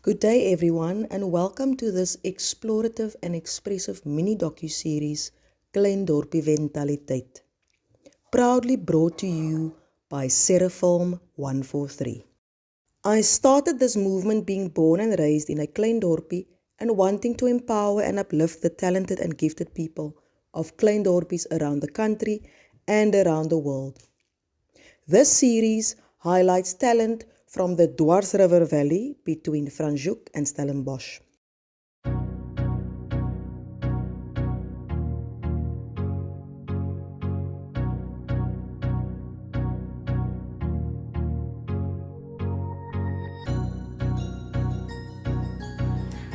Good day everyone and welcome to this explorative and expressive mini docu-series Klein Dorpie WENtaliteit. Proudly brought to you by SERAFILM 143. I started this movement being born and raised in a Klein Dorpie and wanting to empower and uplift the talented and gifted people of Klein Dorpies around the country and around the world. This series highlights talent from the Dwars River Valley between Franschhoek and Stellenbosch.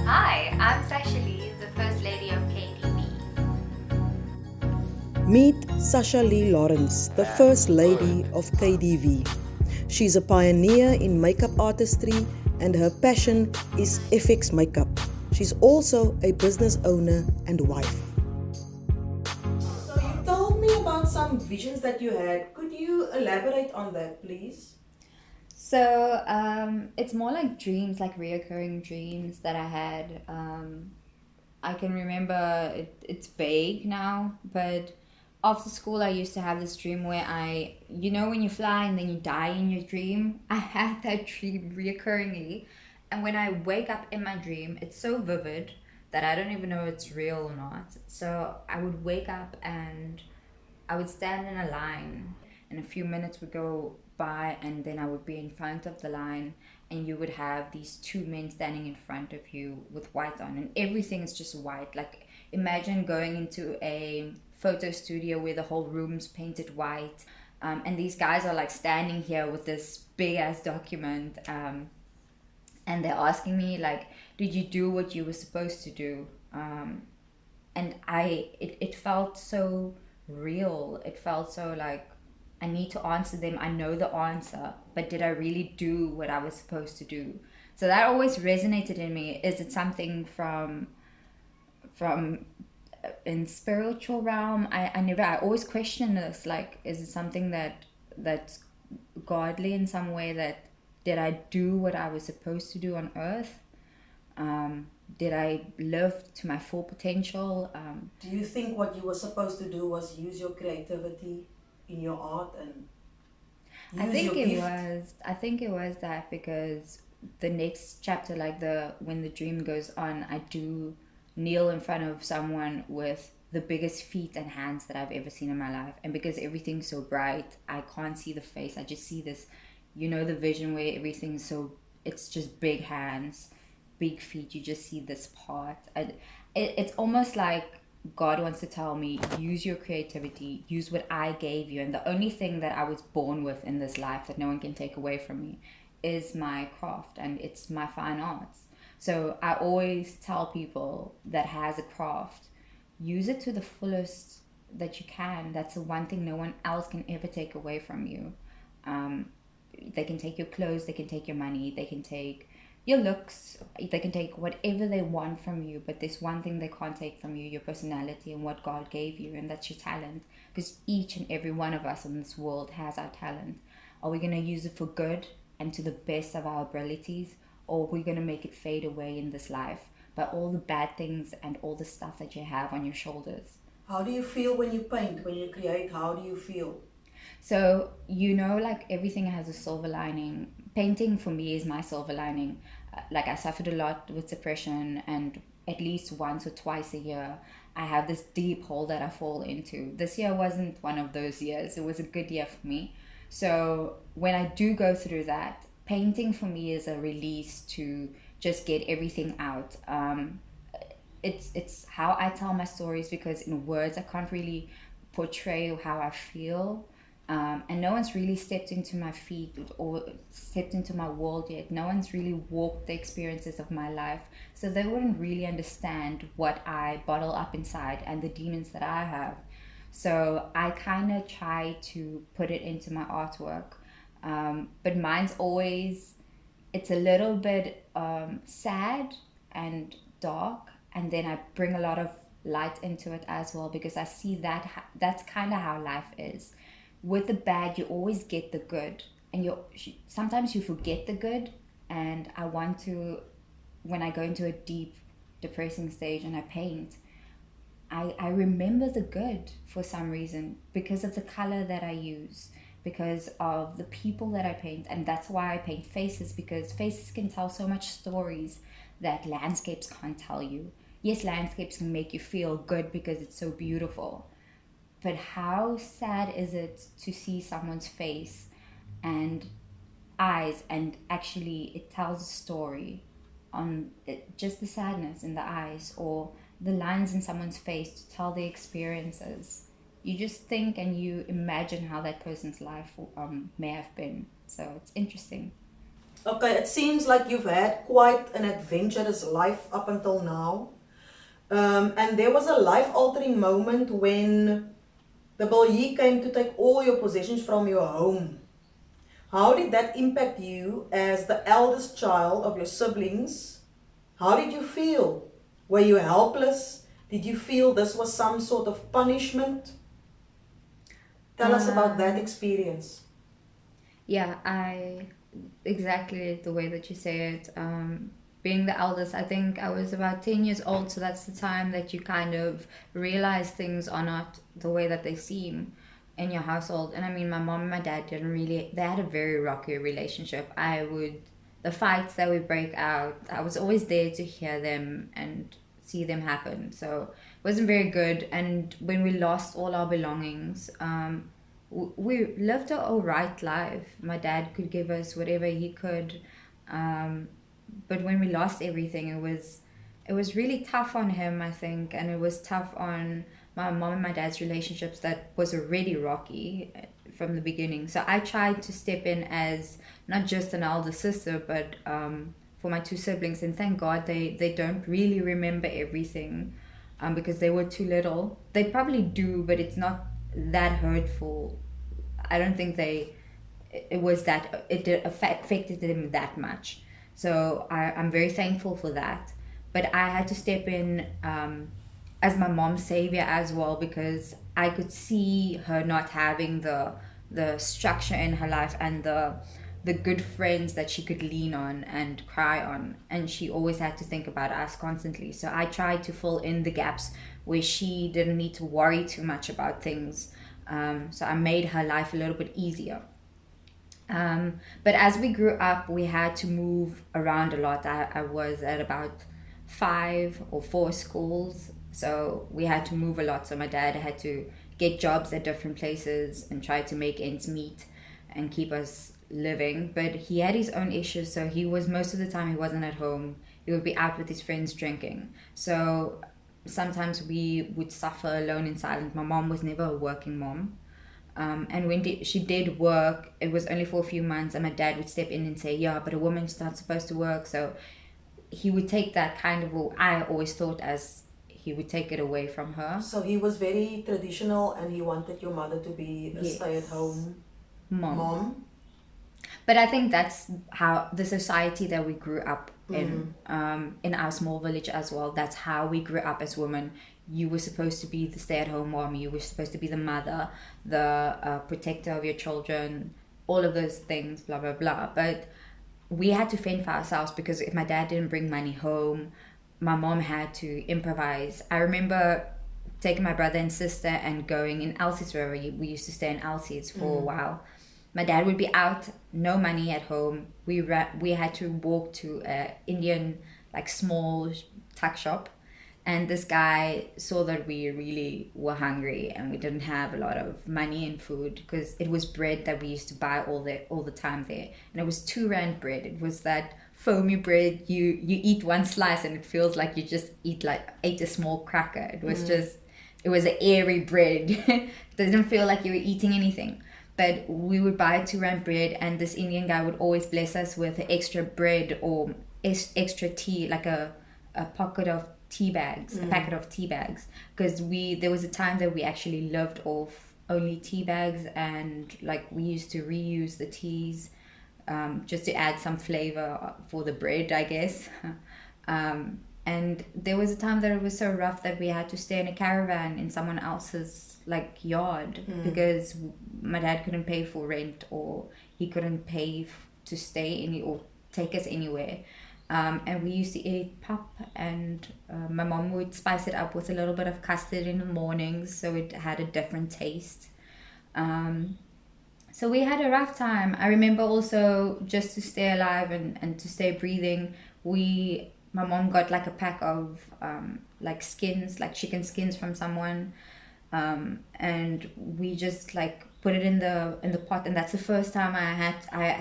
Hi, I'm Sascha, the First Lady of KDV. Meet Sascha Lawrence, the First Lady of KDV. She's a pioneer in makeup artistry and her passion is FX makeup. She's also a business owner and wife. So you told me about some visions that you had. Could you elaborate on that, please? So it's more like dreams, like reoccurring dreams that I had. I can remember it's vague now, but after school I used to have this dream where when you fly and then you die in your dream. I had that dream reoccurringly, and when I wake up in my dream, it's so vivid that I don't even know if it's real or not. So I would wake up and I would stand in a line, and a few minutes would go by, and then I would be in front of the line, and you would have these two men standing in front of you with white on, and everything is just white. Like, imagine going into a photo studio where the whole room's painted white, and these guys are like standing here with this big ass document, and they're asking me like, did you do what you were supposed to do? And it felt so real. It felt so like I need to answer them. I know the answer, but did I really do what I was supposed to do? So that always resonated in me. Is it something from in spiritual realm? I always question this, like, is it something that's godly in some way? That did I do what I was supposed to do on earth? Did I live to my full potential? Do you think what you were supposed to do was use your creativity in your art and I use think your it gift? was. I think it was that, because the next chapter, like when the dream goes on, I do kneel in front of someone with the biggest feet and hands that I've ever seen in my life, and because everything's so bright, I can't see the face. I just see this, the vision where everything's so. It's just big hands, big feet. You just see this part. It's almost like God wants to tell me, use your creativity, use what I gave you. And the only thing that I was born with in this life that no one can take away from me is my craft, and it's my fine arts. So I always tell people that has a craft, use it to the fullest that you can. That's the one thing no one else can ever take away from you. Um, they can take your clothes, they can take your money, they can take your looks, they can take whatever they want from you, but there's one thing they can't take from you: your personality and what God gave you, and that's your talent. Because each and every one of us in this world has our talent. Are we going to use it for good and to the best of our abilities, or are we going to make it fade away in this life by all the bad things and all the stuff that you have on your shoulders? How do you feel when you paint, when you create? How do you feel? So, like, everything has a silver lining. Painting for me is my silver lining. Like, I suffered a lot with depression, and at least once or twice a year, I have this deep hole that I fall into. This year wasn't one of those years, it was a good year for me. So, when I do go through that, painting for me is a release to just get everything out. It's how I tell my stories, because in words I can't really portray how I feel. And no one's really stepped into my feet or stepped into my world yet. No one's really walked the experiences of my life, so they wouldn't really understand what I bottle up inside and the demons that I have. So I kind of try to put it into my artwork, but mine's always, it's a little bit sad and dark, and then I bring a lot of light into it as well, because I see that that's kind of how life is. With the bad, you always get the good, and you sometimes you forget the good, and I want to when I go into a deep, depressing stage and I paint, I remember the good for some reason because of the color that I use, because of the people that I paint. And that's why I paint faces, because faces can tell so much stories that landscapes can't tell you. Yes, landscapes can make you feel good because it's so beautiful. But how sad is it to see someone's face and eyes, and actually it tells a story on it, just the sadness in the eyes or the lines in someone's face to tell their experiences. You just think and you imagine how that person's life may have been. So it's interesting. Okay, it seems like you've had quite an adventurous life up until now. And there was a life-altering moment when the bully came to take all your possessions from your home. How did that impact you as the eldest child of your siblings? How did you feel? Were you helpless? Did you feel this was some sort of punishment? Tell us about that experience. Yeah, exactly the way that you say it. Being the eldest, I think I was about 10 years old, so that's the time that you kind of realize things are not the way that they seem in your household. And I mean, my mom and my dad they had a very rocky relationship. The fights that would break out, I was always there to hear them and see them happen. So it wasn't very good. And when we lost all our belongings, we lived a alright life. My dad could give us whatever he could. But when we lost everything, it was really tough on him, I think, and it was tough on my mom and my dad's relationships that was already rocky from the beginning. So I tried to step in as not just an elder sister, but for my two siblings, and thank God they don't really remember everything because they were too little. They probably do, but it's not that hurtful. I don't think it affected them that much. So I'm very thankful for that. But I had to step in as my mom's savior as well, because I could see her not having the structure in her life and the good friends that she could lean on and cry on. And she always had to think about us constantly. So I tried to fill in the gaps where she didn't need to worry too much about things. So I made her life a little bit easier. But as we grew up, we had to move around a lot. I was at about 5 or 4 schools, so we had to move a lot. So my dad had to get jobs at different places and try to make ends meet and keep us living. But he had his own issues, so most of the time he wasn't at home. He would be out with his friends drinking. So sometimes we would suffer alone in silence. My mom was never a working mom. And when she did work, it was only for a few months, and my dad would step in and say, yeah, but a woman's not supposed to work. So he would take that kind of, I always thought as he would take it away from her. So he was very traditional, and he wanted your mother to be a stay-at-home mom. But I think that's how the society that we grew up in our small village as well. That's how we grew up as women. You were supposed to be the stay-at-home mom. You were supposed to be the mother, the protector of your children, all of those things, blah, blah, blah. But we had to fend for ourselves, because if my dad didn't bring money home, my mom had to improvise. I remember taking my brother and sister and going in Elsie's River. We used to stay in Elsie's for a while. My dad would be out, no money at home. We had to walk to an Indian, small tuck shop. And this guy saw that we really were hungry and we didn't have a lot of money and food, because it was bread that we used to buy all the time there. And it was 2 rand bread. It was that foamy bread. You eat one slice and it feels like you just ate a small cracker. It was it was an airy bread. It didn't feel like you were eating anything. But we would buy 2 rand bread, and this Indian guy would always bless us with extra bread or extra tea, like a pocket of tea bags, a packet of tea bags, because there was a time that we actually lived off only tea bags, and we used to reuse the teas just to add some flavor for the bread, I guess. And there was a time that it was so rough that we had to stay in a caravan in someone else's yard, because my dad couldn't pay for rent, or he couldn't pay to stay or take us anywhere. And we used to eat pap, and my mom would spice it up with a little bit of custard in the mornings, so it had a different taste. So we had a rough time. I remember also, just to stay alive and to stay breathing, my mom got like a pack of like skins, like chicken skins from someone, and we just like put it in the pot, and that's the first time I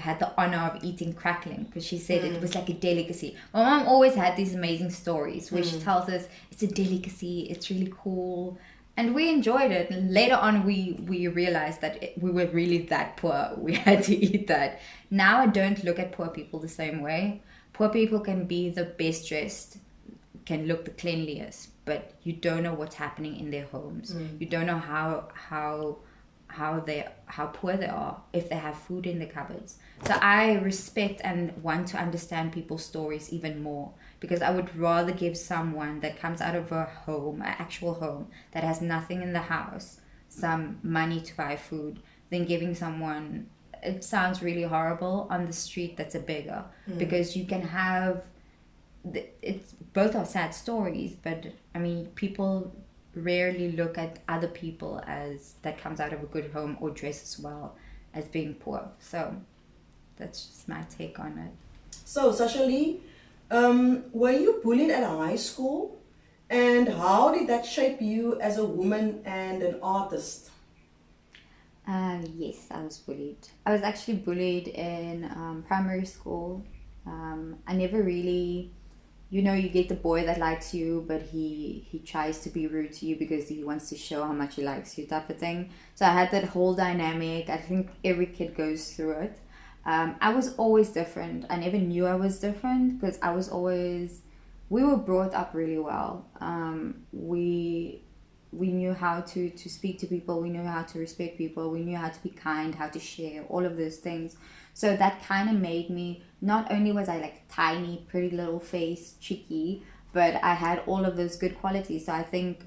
had the honor of eating crackling, because she said it was like a delicacy. My mom always had these amazing stories where she tells us it's a delicacy, it's really cool, and we enjoyed it. And later on, we realized that we were really that poor. We had to eat that. Now I don't look at poor people the same way. Poor people can be the best dressed, can look the cleanliest, but you don't know what's happening in their homes. You don't know how poor they are, if they have food in the cupboards. So I respect and want to understand people's stories even more, because I would rather give someone that comes out of a home, an actual home, that has nothing in the house, some money to buy food, than giving someone, it sounds really horrible, on the street that's a beggar. Because you can have, it's both are sad stories, but I mean, people rarely look at other people as that comes out of a good home or dresses well as being poor. So that's just my take on it. So, Sasha Lee, were you bullied at high school? And how did that shape you as a woman and an artist? Yes, I was bullied. I was actually bullied in primary school. I never really, you get the boy that likes you, but he tries to be rude to you because he wants to show how much he likes you, type of thing. So I had that whole dynamic. I think every kid goes through it. I was always different. I never knew I was different, because we were brought up really well. We knew how to speak to people. We knew how to respect people. We knew how to be kind, how to share, all of those things. So that kind of made me, not only was I like tiny, pretty little face, cheeky, but I had all of those good qualities. So I think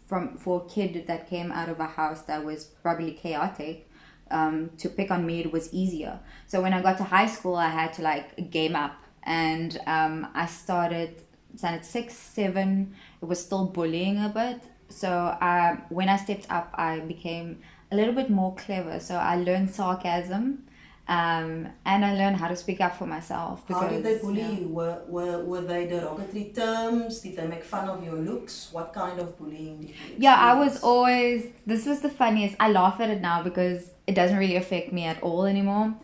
for a kid that came out of a house that was probably chaotic, to pick on me, it was easier. So when I got to high school, I had to like game up, and I started standard 6, 7. It was still bullying a bit. So when I stepped up, I became a little bit more clever. So I learned sarcasm, and I learned how to speak up for myself. How did they bully you? Were they derogatory terms? Did they make fun of your looks? What kind of bullying did you experience? Yeah, I was always, this was the funniest. I laugh at it now because it doesn't really affect me at all anymore.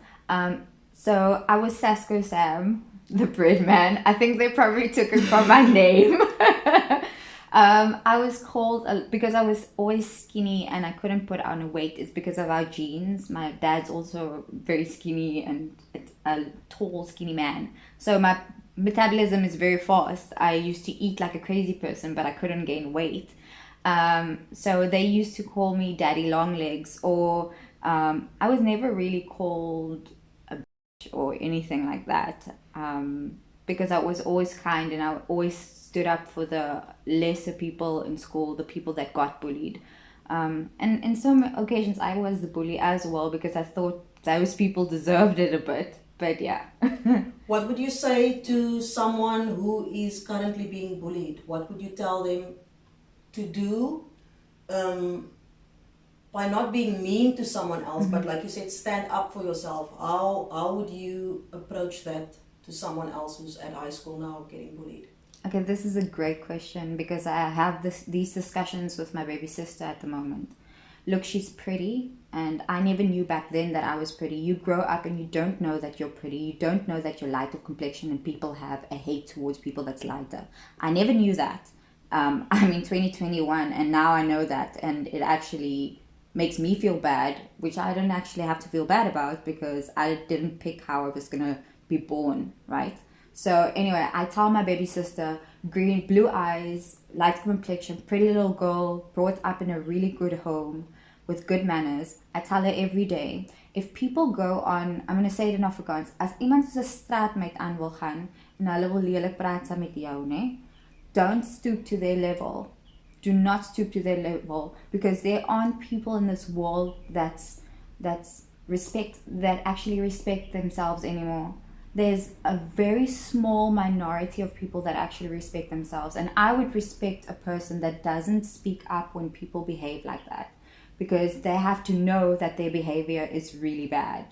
So I was Sasko Sam, the bread man. I think they probably took it from my name. I was called, because I was always skinny and I couldn't put on weight, it's because of our genes. My dad's also very skinny and a tall, skinny man. So my metabolism is very fast. I used to eat like a crazy person, but I couldn't gain weight. So they used to call me Daddy Longlegs, or I was never really called a bitch or anything like that, because I was always kind, and I always stood up for the lesser people in school, the people that got bullied. And in some occasions I was the bully as well, because I thought those people deserved it a bit. But yeah. What would you say to someone who is currently being bullied? What would you tell them to do by not being mean to someone else, but like you said, stand up for yourself? How would you approach that to someone else who's at high school now getting bullied? Okay, this is a great question, because I have these discussions with my baby sister at the moment. Look, she's pretty, and I never knew back then that I was pretty. You grow up and you don't know that you're pretty. You don't know that you're light of complexion, and people have a hate towards people that's lighter. I never knew that. I'm in 2021, and now I know that, and it actually makes me feel bad, which I don't actually have to feel bad about, because I didn't pick how I was going to be born, right? So anyway, I tell my baby sister, green, blue eyes, light complexion, pretty little girl, brought up in a really good home with good manners. I tell her every day, if people go on, I'm going to say it in Afrikaans, as iemand se straatmeid aan wil gaan en hulle wil lelik praat saam met jou, ne? Don't stoop to their level. Do not stoop to their level, because there aren't people in this world that actually respect themselves anymore. there's a very small minority of people that actually respect themselves. And I would respect a person that doesn't speak up when people behave like that, because they have to know that their behavior is really bad.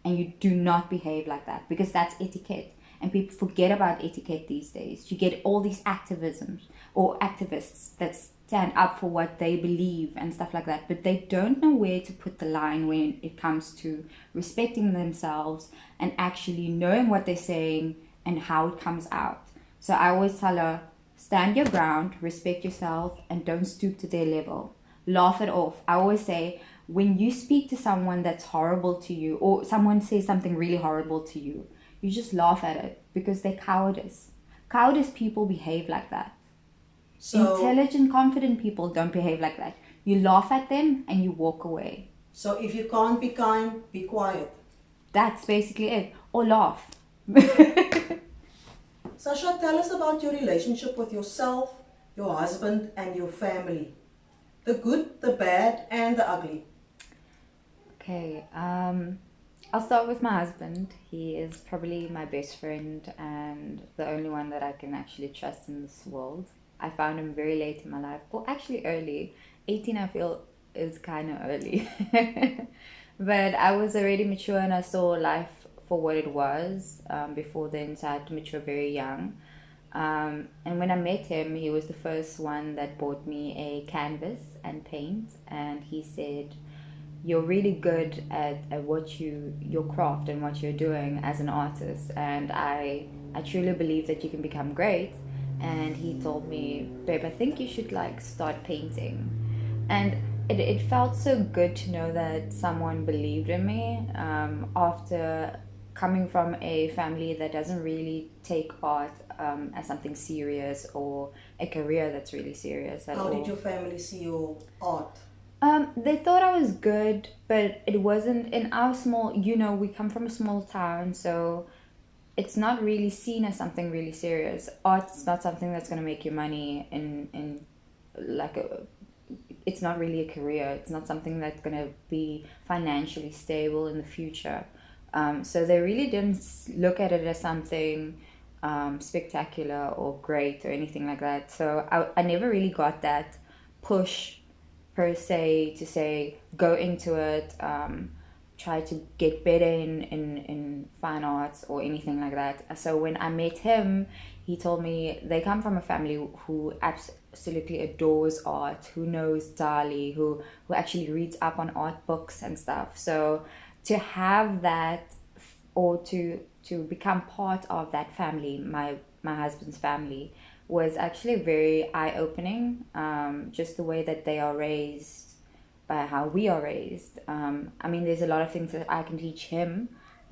And you do not behave like that, because that's etiquette. And people forget about etiquette these days. You get all these activisms or activists that stand up for what they believe and stuff like that, but they don't know where to put the line when it comes to respecting themselves and actually knowing what they're saying and how it comes out. So I always tell her, stand your ground, respect yourself, and don't stoop to their level. Laugh it off. I always say, when you speak to someone that's horrible to you, or someone says something really horrible to you, you just laugh at it, because they're cowardice. Cowardice people behave like that. So, intelligent, confident people don't behave like that. You laugh at them and you walk away. So if you can't be kind, be quiet. That's basically it. Or laugh. Sascha, tell us about your relationship with yourself, your husband, and your family. The good, the bad, and the ugly. Okay, I'll start with my husband. He is probably my best friend and the only one that I can actually trust in this world. I found him very late in my life, or actually early. 18 I feel is kind of early. But I was already mature and I saw life for what it was before then, so I had to mature very young. And when I met him, he was the first one that bought me a canvas and paint, and he said, you're really good at what your craft and what you're doing as an artist, and I truly believe that you can become great. And he told me, babe, I think you should start painting. And it felt so good to know that someone believed in me after coming from a family that doesn't really take art as something serious or a career that's really serious at all. How did your family see your art? They thought I was good, but it wasn't. In our small, we come from a small town, so it's not really seen as something really serious. Art's not something that's going to make you money it's not really a career. It's not something that's going to be financially stable in the future. So they really didn't look at it as something spectacular or great or anything like that. So I never really got that push per se to say, go into it, try to get better in fine arts or anything like that. So when I met him, he told me they come from a family who absolutely adores art, who knows Dali, who actually reads up on art books and stuff. So to have that, or to become part of that family, my husband's family, was actually very eye-opening. Just the way that they are raised, by how we are raised. There's a lot of things that I can teach him,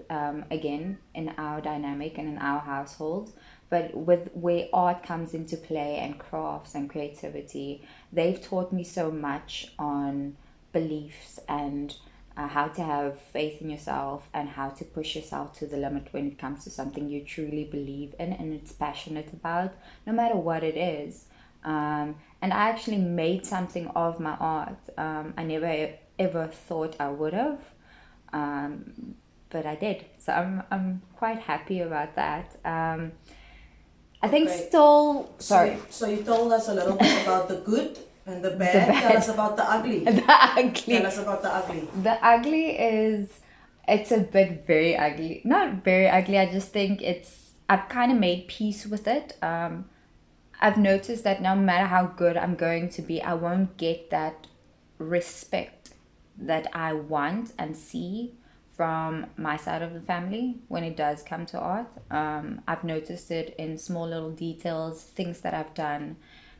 again, in our dynamic and in our household. But with where art comes into play and crafts and creativity, they've taught me so much on beliefs and how to have faith in yourself and how to push yourself to the limit when it comes to something you truly believe in and it's passionate about, no matter what it is. And I actually made something of my art. I never ever thought I would have, but I did. So I'm quite happy about that. I think still. Sorry. So you told us a little bit about the good and the bad. Tell us about the ugly. The ugly. Tell us about the ugly. The ugly it's a bit very ugly. Not very ugly. I just think I've kind of made peace with it. I've noticed that no matter how good I'm going to be, I won't get that respect that I want and see from my side of the family when it does come to art. I've noticed it in small little details, things that I've done,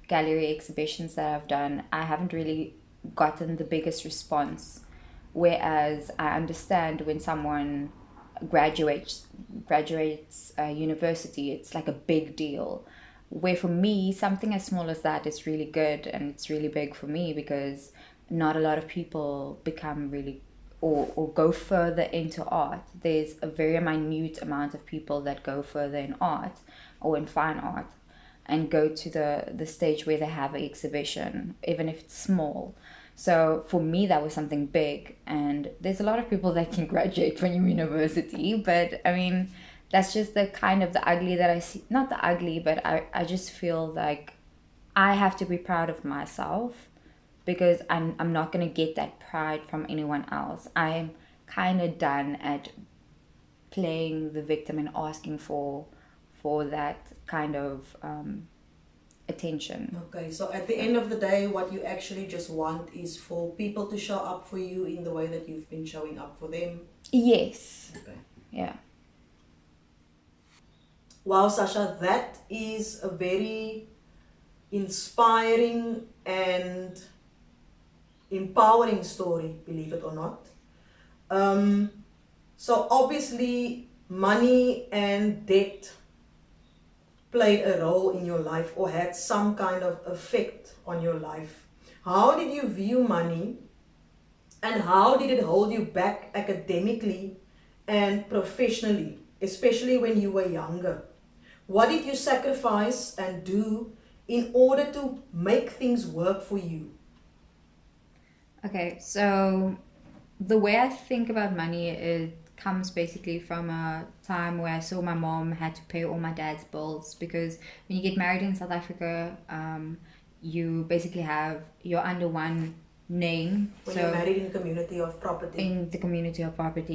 gallery exhibitions that I've done. I haven't really gotten the biggest response, whereas I understand when someone graduates university, it's like a big deal. Where for me, something as small as that is really good, and it's really big for me because not a lot of people become really or go further into art. There's a very minute amount of people that go further in art or in fine art and go to the stage where they have an exhibition, even if it's small. So for me, that was something big. And there's a lot of people that can graduate from university, but that's just the kind of the ugly that I see. Not the ugly, but I just feel like I have to be proud of myself, because I'm not going to get that pride from anyone else. I'm kind of done at playing the victim and asking for that kind of attention. Okay, so at the end of the day, what you actually just want is for people to show up for you in the way that you've been showing up for them. Yes. Okay. Yeah. Wow, Sasha, that is a very inspiring and empowering story, believe it or not. So obviously money and debt played a role in your life or had some kind of effect on your life. How did you view money, and how did it hold you back academically and professionally, especially when you were younger? What did you sacrifice and do in order to make things work for you? Okay, so the way I think about money, it comes basically from a time where I saw my mom had to pay all my dad's bills, because when you get married in South Africa, you basically you're under one name. When you're married in a community of property. In the community of property,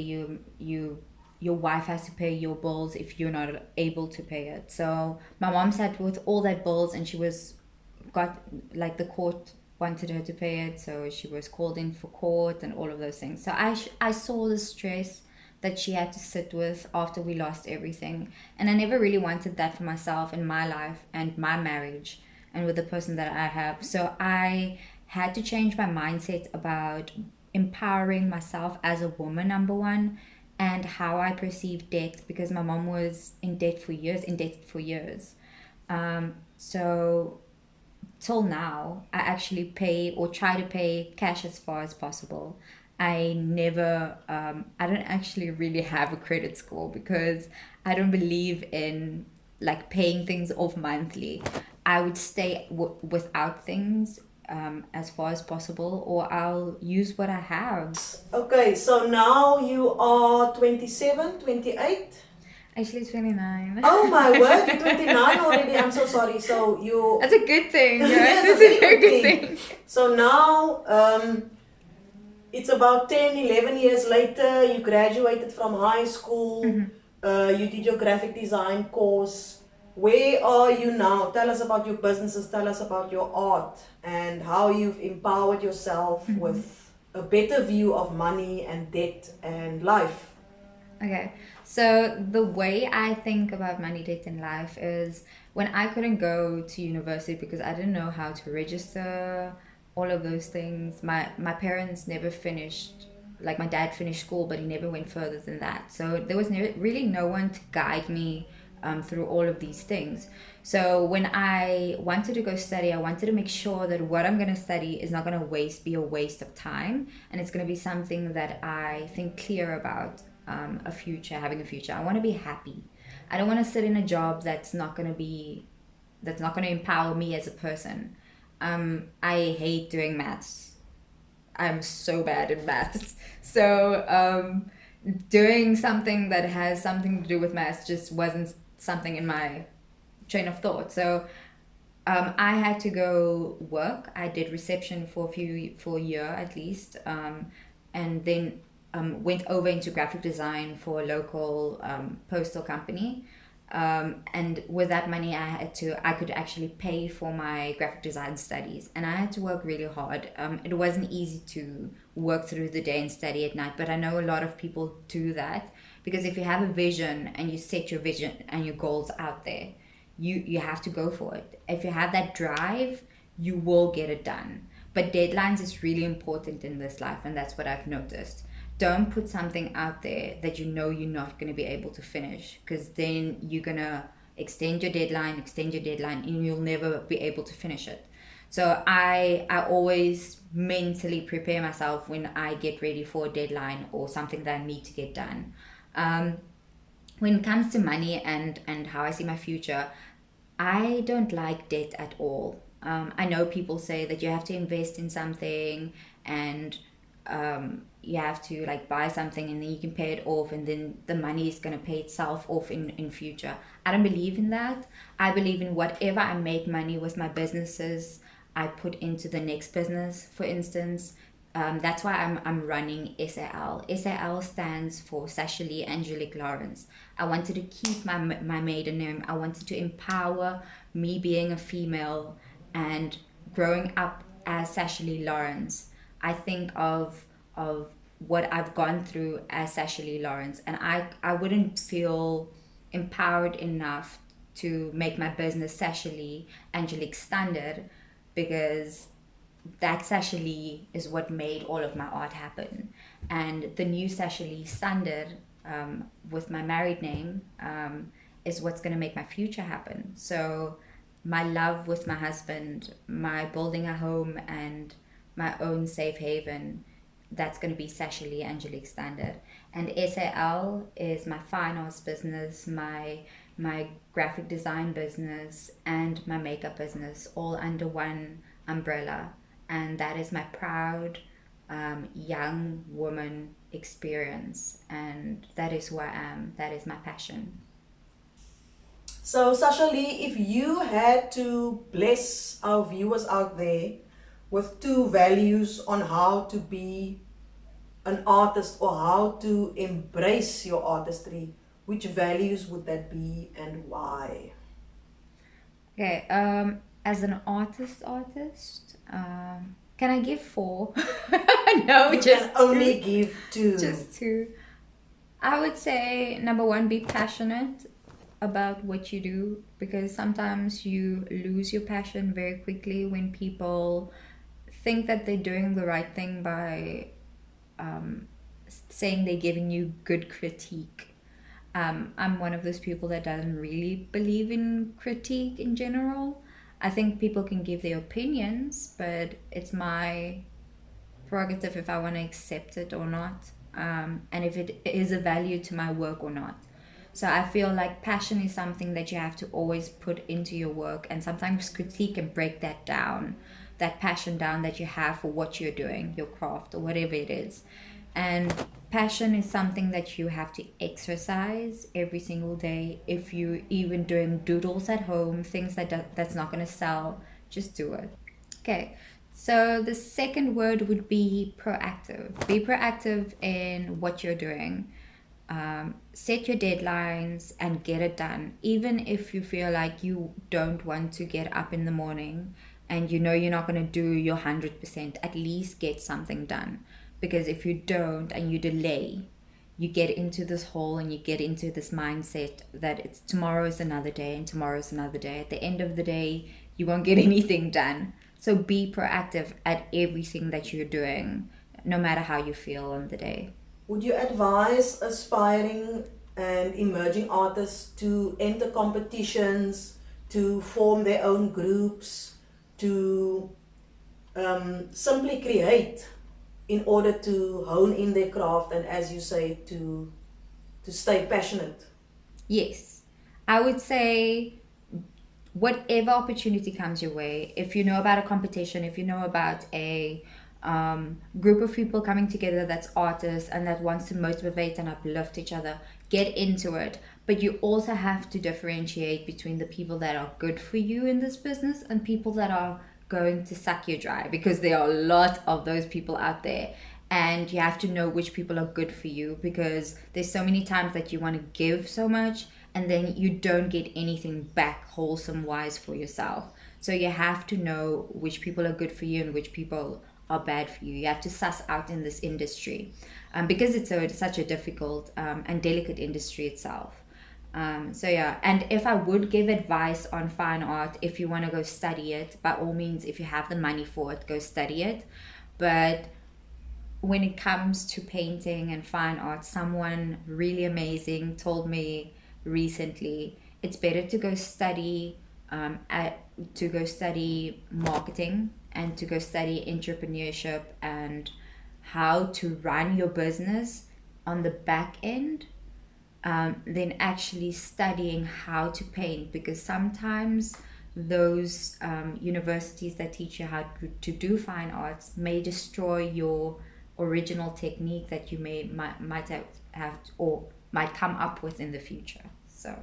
your wife has to pay your bills if you're not able to pay it. So my mom sat with all that bills, and the court wanted her to pay it, so she was called in for court and all of those things. So I saw the stress that she had to sit with after we lost everything, and I never really wanted that for myself in my life and my marriage and with the person that I have. So I had to change my mindset about empowering myself as a woman, number one, and how I perceive debt, because my mom was indebted for years. So till now, I actually pay or try to pay cash as far as possible. I don't actually really have a credit score, because I don't believe in like paying things off monthly. I would stay without things as far as possible, or I'll use what I have. Okay, so now you are 27, 28? Actually, 29. Oh my word, you're 29 already. I'm so sorry. So you... That's a good thing. Right? Yes, That's a very good thing. So now it's about 10, 11 years later. You graduated from high school. You did your graphic design course. Where are you now? Tell us about your businesses. Tell us about your art and how you've empowered yourself with a better view of money and debt and life. Okay, so the way I think about money, debt, and life is when I couldn't go to university because I didn't know how to register, all of those things. My parents never finished, like my dad finished school, but he never went further than that. So there was really no one to guide me through all of these things. So when I wanted to go study, I wanted to make sure that what I'm going to study is not going to be a waste of time, and it's going to be something that I think clear about. Having a future. I want to be happy. I don't want to sit in a job that's not going to empower me as a person. I hate doing maths. I'm so bad at maths. So doing something that has something to do with maths just wasn't something in my train of thought. So I had to go work. I did reception for a year at least, and then went over into graphic design for a local postal company, and with that money I could actually pay for my graphic design studies, and I had to work really hard. It wasn't easy to work through the day and study at night, but I know a lot of people do that, because if you have a vision and you set your vision and your goals out there, you have to go for it. If you have that drive, you will get it done. But deadlines is really important in this life, and that's what I've noticed. Don't put something out there that you know you're not going to be able to finish, because then you're going to extend your deadline, and you'll never be able to finish it. So I always mentally prepare myself when I get ready for a deadline or something that I need to get done. When it comes to money and how I see my future, I don't like debt at all. I know people say that you have to invest in something, and you have to like buy something and then you can pay it off and then the money is going to pay itself off in future. I don't believe in that. I believe in whatever I make money with my businesses, I put into the next business. For instance, that's why I'm running SAL. SAL stands for Sascha Lee Angelique Lawrence. I wanted to keep my maiden name. I wanted to empower me being a female and growing up as Sascha Lee Lawrence. I think of what I've gone through as Sascha Lee Lawrence, and I wouldn't feel empowered enough to make my business Sascha Lee Angelique Standard, because that Sascha Lee is what made all of my art happen. And the new Sascha Lee Standard, with my married name, is what's going to make my future happen. So my love with my husband, my building a home and my own safe haven, that's going to be Sascha Lee Angelique Standard. And SAL is my fine arts business, my graphic design business, and my makeup business, all under one umbrella. And that is my proud young woman experience. And that is who I am. That is my passion. So, Sascha Lee, if you had to bless our viewers out there with 2 values on how to be an artist or how to embrace your artistry, which values would that be and why? Okay, as an artist, can I give 4? No, You just can only 2. give 2. Just 2. I would say number 1, be passionate about what you do, because sometimes you lose your passion very quickly when people think that they're doing the right thing by saying they're giving you good critique. I'm one of those people that doesn't really believe in critique in general. I think people can give their opinions, but it's my prerogative if I want to accept it or not, and if it is a value to my work or not. So I feel like passion is something that you have to always put into your work, and sometimes critique can break that down, that passion down that you have for what you're doing, your craft or whatever it is. And passion is something that you have to exercise every single day. If you even doing doodles at home, things that's not going to sell, just do it. Okay, so the second word would be proactive. Be proactive in what you're doing. Set your deadlines and get it done. Even if you feel like you don't want to get up in the morning and you know you're not going to do your 100%, at least get something done. Because if you don't and you delay, you get into this hole and you get into this mindset that it's tomorrow is another day and tomorrow is another day. At the end of the day, you won't get anything done. So be proactive at everything that you're doing, no matter how you feel on the day. Would you advise aspiring and emerging artists to enter competitions, to form their own groups, to simply create in order to hone in their craft and, as you say, to stay passionate? Yes, I would say whatever opportunity comes your way, if you know about a competition, if you know about a group of people coming together that's artists and that wants to motivate and uplift each other, get into it. But you also have to differentiate between the people that are good for you in this business and people that are going to suck you dry, because there are a lot of those people out there, and you have to know which people are good for you, because there's so many times that you want to give so much and then you don't get anything back wholesome wise for yourself. So you have to know which people are good for you and which people are bad for you. You have to suss out in this industry, because it's such a difficult and delicate industry itself. So yeah, and if I would give advice on fine art, if you want to go study it, by all means, if you have the money for it, go study it. But when it comes to painting and fine art, someone really amazing told me recently it's better to go study marketing and to go study entrepreneurship and how to run your business on the back end, than actually studying how to paint, because sometimes those universities that teach you how to do fine arts may destroy your original technique that you might have or might come up with in the future. So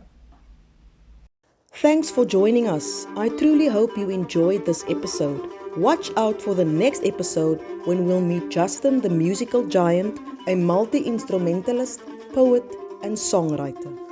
Thanks for joining us. I truly hope you enjoyed this episode. Watch out for the next episode when we'll meet Justin the musical giant, a multi-instrumentalist, poet, and songwriter.